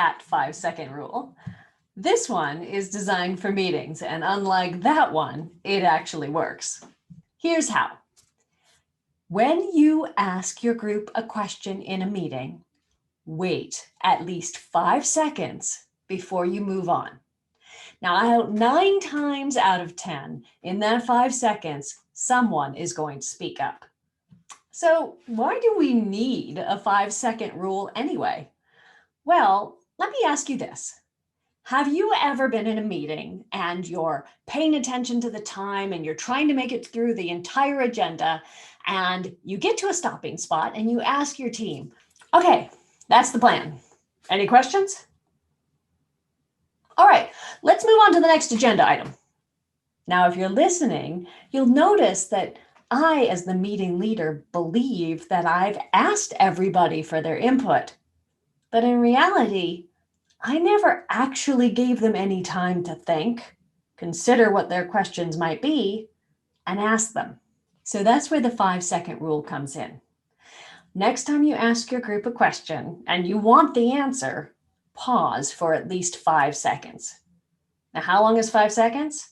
that 5-second rule. This one is designed for meetings, and unlike that one, it actually works. Here's how. When you ask your group a question in a meeting, wait at least 5 seconds before you move on. Now, 9 times out of 10, in that 5 seconds, someone is going to speak up. So why do we need a 5-second rule anyway? Well, let me ask you this. Have you ever been in a meeting and you're paying attention to the time and you're trying to make it through the entire agenda, and you get to a stopping spot and you ask your team, okay, that's the plan. Any questions? All right, let's move on to the next agenda item. Now, if you're listening, you'll notice that I, as the meeting leader, believe that I've asked everybody for their input. But in reality, I never actually gave them any time to think, consider what their questions might be, and ask them. So that's where the 5-second rule comes in. Next time you ask your group a question and you want the answer, pause for at least 5 seconds. Now, how long is 5 seconds?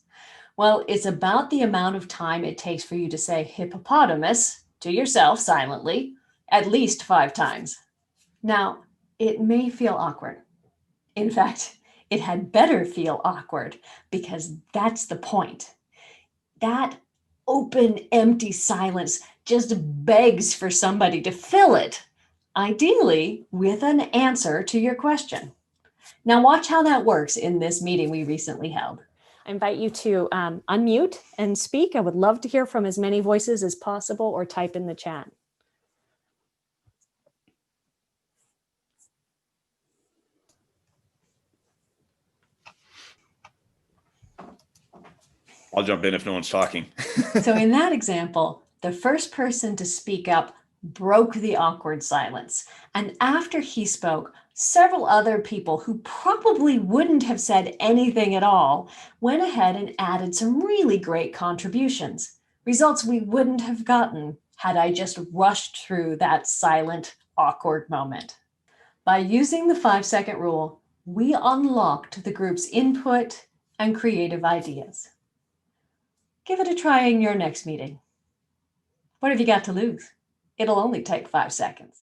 Well, it's about the amount of time it takes for you to say hippopotamus to yourself silently at least 5 times. Now, it may feel awkward. In fact, it had better feel awkward, because that's the point. That open, empty silence just begs for somebody to fill it, ideally with an answer to your question. Now watch how that works in this meeting we recently held. I invite you to unmute and speak. I would love to hear from as many voices as possible, or type in the chat. I'll jump in if no one's talking. So in that example, the first person to speak up broke the awkward silence. And after he spoke, several other people who probably wouldn't have said anything at all went ahead and added some really great contributions. Results we wouldn't have gotten had I just rushed through that silent, awkward moment. By using the 5-second rule, we unlocked the group's input and creative ideas. Give it a try in your next meeting. What have you got to lose? It'll only take 5 seconds.